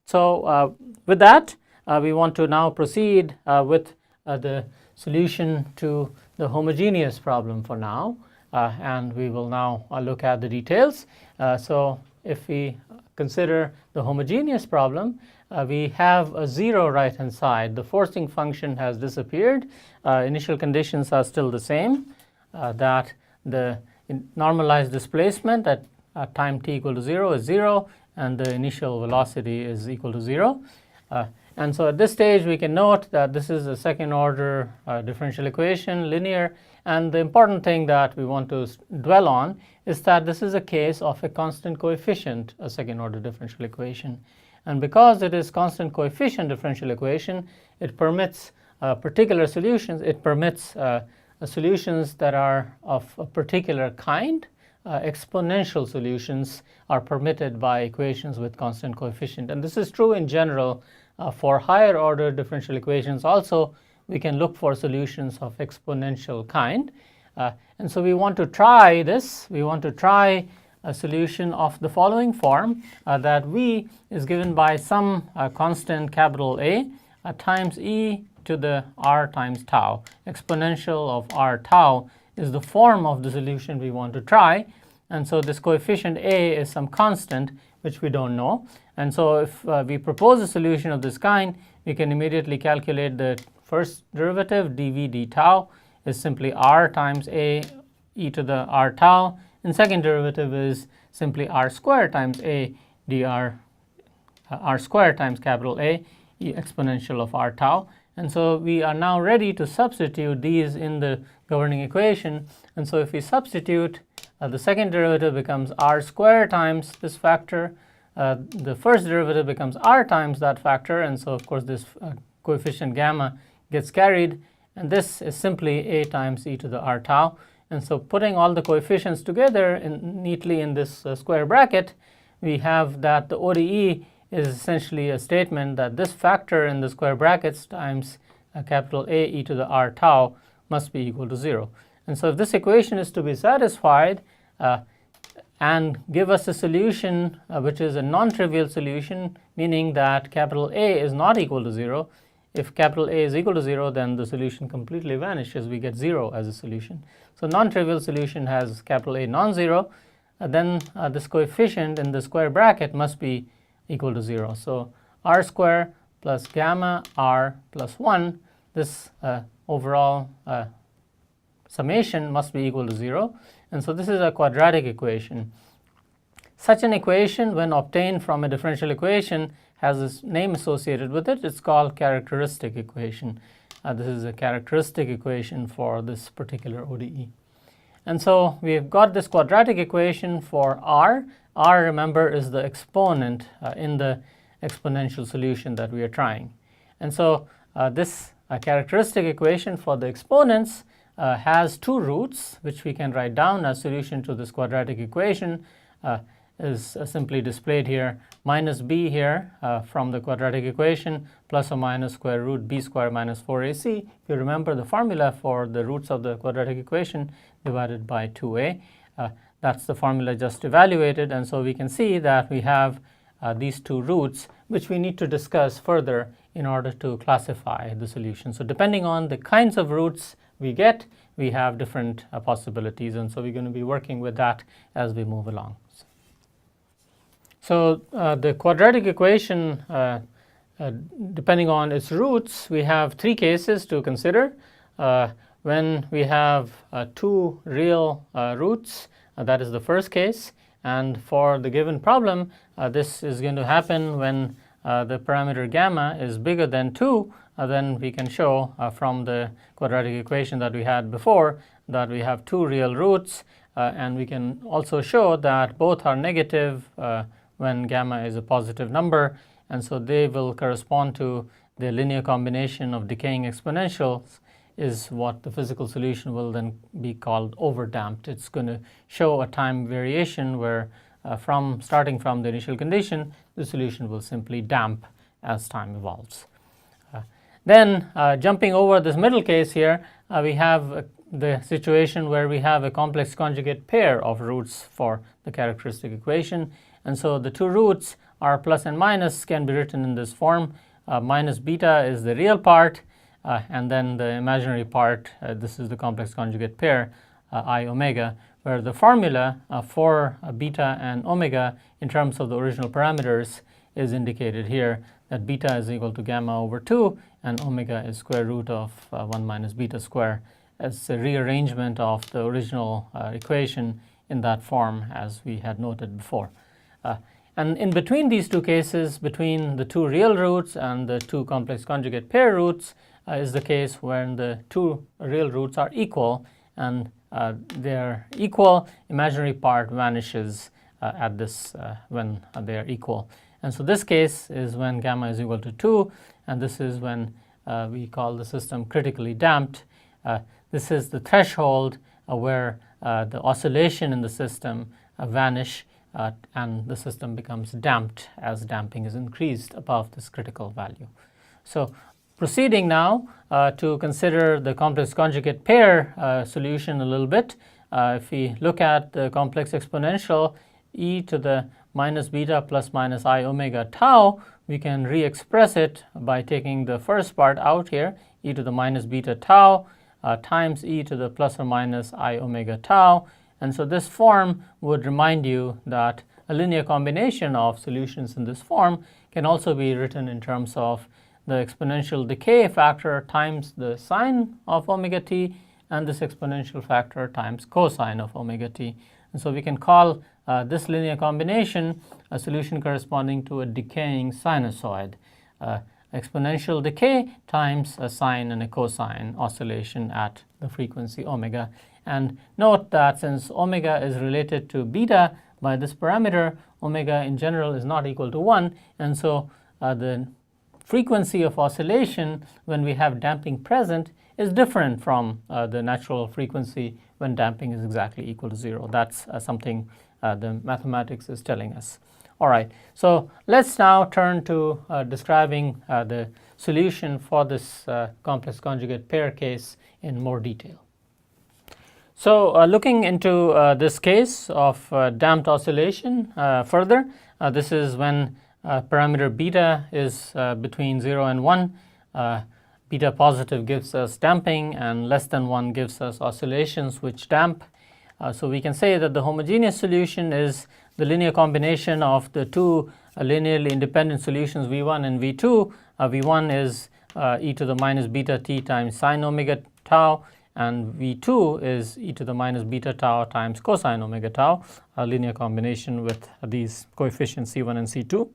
So with that, we want to now proceed with the solution to the homogeneous problem for now, and we will now look at the details. So if we consider the homogeneous problem, we have a 0 right hand side. The forcing function has disappeared. Initial conditions are still the same, that the normalized displacement at time t equal to 0 is 0, and the initial velocity is equal to 0. And so at this stage we can note that this is a second order differential equation, linear, and the important thing that we want to dwell on is that this is a case of a constant coefficient, a second order differential equation. And because it is constant coefficient differential equation, it permits particular solutions. It permits solutions that are of a particular kind. Exponential solutions are permitted by equations with constant coefficient. And this is true in general for higher order differential equations. Also, we can look for solutions of exponential kind. And so we want to try this. We want to try a solution of the following form, that V is given by some constant capital A times e to the r times tau. Exponential of r tau is the form of the solution we want to try. And so this coefficient A is some constant which we don't know. And so if we propose a solution of this kind, we can immediately calculate the first derivative, dv d tau is simply r times A e to the r tau. And second derivative is simply r squared times A dr, r squared times capital A e exponential of r tau. And so we are now ready to substitute these in the governing equation. And so if we substitute, the second derivative becomes r squared times this factor. The first derivative becomes r times that factor. And so of course this coefficient gamma gets carried. And this is simply A times e to the r tau. And so putting all the coefficients together neatly in this square bracket, we have that the ODE is essentially a statement that this factor in the square brackets times capital A e to the r tau must be equal to 0. And so if this equation is to be satisfied and give us a solution which is a non-trivial solution, meaning that capital A is not equal to 0, if capital A is equal to 0, then the solution completely vanishes. We get 0 as a solution. So non-trivial solution has capital A non-zero. Then this coefficient in the square bracket must be equal to 0. So r squared plus gamma r plus 1, this overall summation must be equal to 0. And so this is a quadratic equation. Such an equation, when obtained from a differential equation, has this name associated with it. It's called characteristic equation. This is a characteristic equation for this particular ODE. And so we've got this quadratic equation for r. R, remember, is the exponent in the exponential solution that we are trying. And so this characteristic equation for the exponents has two roots, which we can write down as solution to this quadratic equation. Is simply displayed here, minus b here from the quadratic equation, plus or minus square root b squared minus 4ac. If you remember the formula for the roots of the quadratic equation divided by 2a, that's the formula just evaluated. And so we can see that we have these two roots, which we need to discuss further in order to classify the solution. So depending on the kinds of roots we get, we have different possibilities. And so we're going to be working with that as we move along. So the quadratic equation, depending on its roots, we have three cases to consider. When we have two real roots, that is the first case. And for the given problem, this is going to happen when the parameter gamma is bigger than 2. Then we can show from the quadratic equation that we had before that we have two real roots. And we can also show that both are negative when gamma is a positive number, and so they will correspond to the linear combination of decaying exponentials is what the physical solution will then be called overdamped. It's going to show a time variation where starting from the initial condition, the solution will simply damp as time evolves. Then jumping over this middle case here, we have the situation where we have a complex conjugate pair of roots for the characteristic equation. And so the two roots our plus and minus can be written in this form. Minus beta is the real part, and then the imaginary part, this is the complex conjugate pair, I omega, where the formula for beta and omega in terms of the original parameters is indicated here, that beta is equal to gamma over 2 and omega is square root of 1 minus beta square, as a rearrangement of the original equation in that form as we had noted before. And in between these two cases, between the two real roots and the two complex conjugate pair roots, is the case when the two real roots are equal, and their equal imaginary part vanishes at this when they are equal. And so this case is when gamma is equal to 2, and this is when we call the system critically damped. This is the threshold where the oscillation in the system vanish and the system becomes damped as damping is increased above this critical value. So proceeding now to consider the complex conjugate pair solution a little bit. If we look at the complex exponential e to the minus beta plus minus I omega tau, we can re-express it by taking the first part out here, e to the minus beta tau times e to the plus or minus I omega tau. And so this form would remind you that a linear combination of solutions in this form can also be written in terms of the exponential decay factor times the sine of omega t and this exponential factor times cosine of omega t. And so we can call this linear combination a solution corresponding to a decaying sinusoid. Exponential decay times a sine and a cosine oscillation at the frequency omega. And note that since omega is related to beta by this parameter, omega in general is not equal to 1, and so the frequency of oscillation when we have damping present is different from the natural frequency when damping is exactly equal to 0. That's something the mathematics is telling us. All right, so let's now turn to describing the solution for this complex conjugate pair case in more detail. So looking into this case of damped oscillation further, this is when parameter beta is between 0 and 1. Beta positive gives us damping and less than 1 gives us oscillations which damp. So we can say that the homogeneous solution is the linear combination of the two linearly independent solutions v1 and v2. v1 is e to the minus beta t times sine omega tau, and v2 is e to the minus beta tau times cosine omega tau, a linear combination with these coefficients c1 and c2.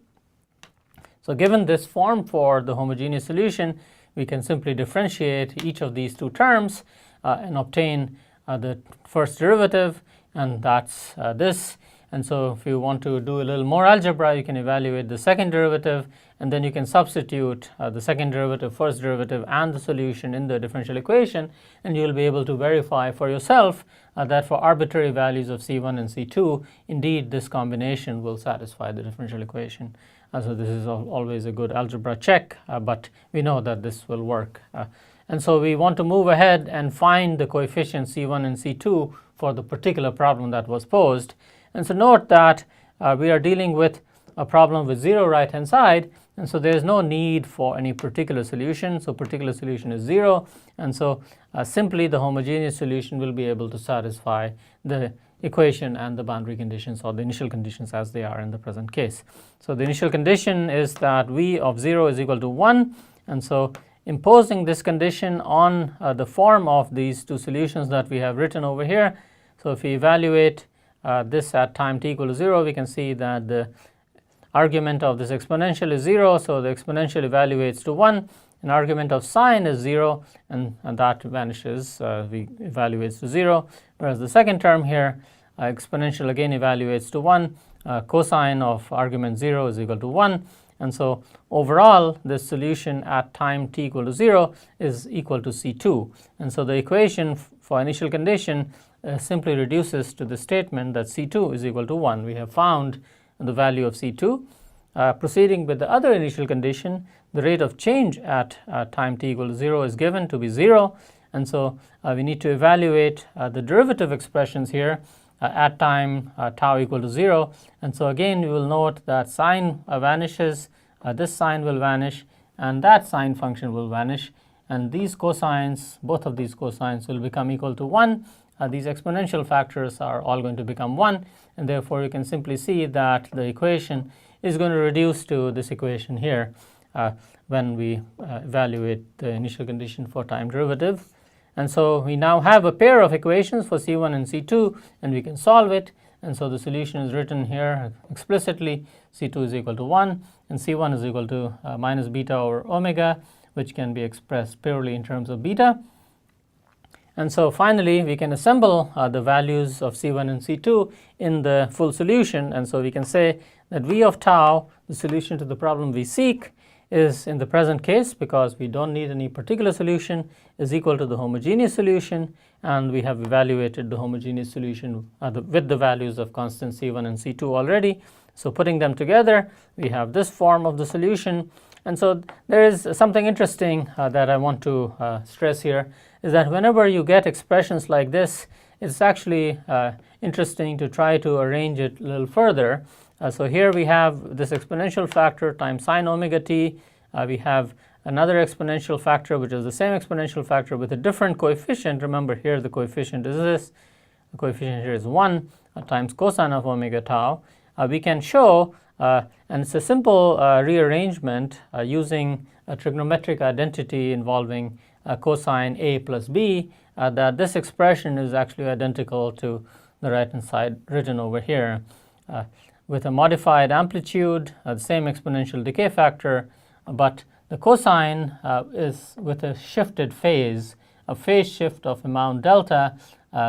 So given this form for the homogeneous solution, we can simply differentiate each of these two terms and obtain the first derivative, and that's this. And so if you want to do a little more algebra, you can evaluate the second derivative, and then you can substitute the second derivative, first derivative, and the solution in the differential equation, and you'll be able to verify for yourself that for arbitrary values of c1 and c2, indeed this combination will satisfy the differential equation. So this is always a good algebra check, but we know that this will work. And so we want to move ahead and find the coefficients c1 and c2 for the particular problem that was posed. And so note that we are dealing with a problem with 0 right hand side, and so there is no need for any particular solution. So particular solution is 0, and so simply the homogeneous solution will be able to satisfy the equation and the boundary conditions, or the initial conditions as they are in the present case. So the initial condition is that v of 0 is equal to 1, and so imposing this condition on the form of these two solutions that we have written over here. So if we evaluate this at time t equal to 0, we can see that the argument of this exponential is 0, so the exponential evaluates to 1. An argument of sine is 0, and that vanishes, evaluates to 0, whereas the second term here, exponential again evaluates to 1, cosine of argument 0 is equal to 1, and so overall this solution at time t equal to 0 is equal to c2. And so the equation for initial condition simply reduces to the statement that c2 is equal to 1. We have found the value of c2. Proceeding with the other initial condition, the rate of change at time t equal to 0 is given to be 0, and so we need to evaluate the derivative expressions here. at time tau equal to 0. And so again you will note that sine vanishes, this sine will vanish, and that sine function will vanish, and these cosines, both of these cosines, will become equal to 1. These exponential factors are all going to become 1, and therefore you can simply see that the equation is going to reduce to this equation here when we evaluate the initial condition for time derivative. And so we now have a pair of equations for C1 and C2, and we can solve it. And so the solution is written here explicitly. C2 is equal to 1 and C1 is equal to minus beta over omega, which can be expressed purely in terms of beta. And so finally we can assemble the values of C1 and C2 in the full solution, and so we can say that V of tau, the solution to the problem we seek, is in the present case, because we don't need any particular solution, is equal to the homogeneous solution, and we have evaluated the homogeneous solution with the values of constant C1 and C2 already. So putting them together, we have this form of the solution. And so there is something interesting that I want to stress here, is that whenever you get expressions like this, it's actually interesting to try to arrange it a little further. So here we have this exponential factor times sine omega t. We have another exponential factor, which is the same exponential factor with a different coefficient. Remember, here the coefficient is this. The coefficient here is 1 times cosine of omega tau. We can show, and it's a simple rearrangement using a trigonometric identity involving cosine A plus B, that this expression is actually identical to the right-hand side written over here. With a modified amplitude, the same exponential decay factor, but the cosine is with a shifted phase, a phase shift of amount delta,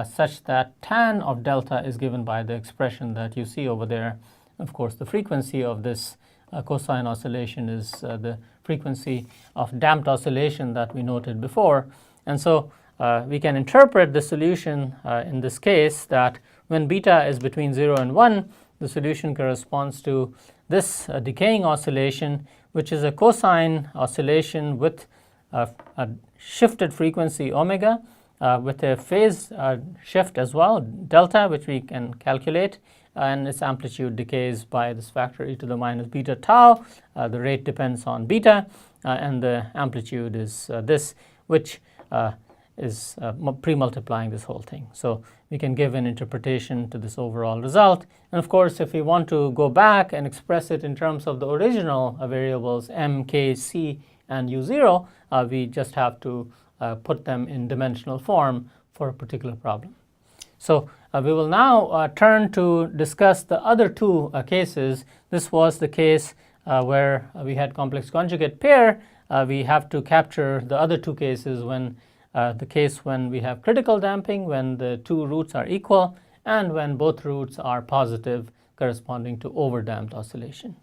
such that tan of delta is given by the expression that you see over there. Of course, the frequency of this cosine oscillation is the frequency of damped oscillation that we noted before. And so we can interpret the solution in this case that when beta is between 0 and 1, the solution corresponds to this decaying oscillation, which is a cosine oscillation with a shifted frequency omega, with a phase shift as well, delta, which we can calculate, and its amplitude decays by this factor e to the minus beta tau. The rate depends on beta, and the amplitude is this, which is pre-multiplying this whole thing. So we can give an interpretation to this overall result. And of course, if we want to go back and express it in terms of the original variables m, k, c, and u0, we just have to put them in dimensional form for a particular problem. So we will now turn to discuss the other two cases. This was the case where we had complex conjugate pair. We have to capture the other two cases when the case when we have critical damping, when the two roots are equal, and when both roots are positive, corresponding to overdamped oscillation.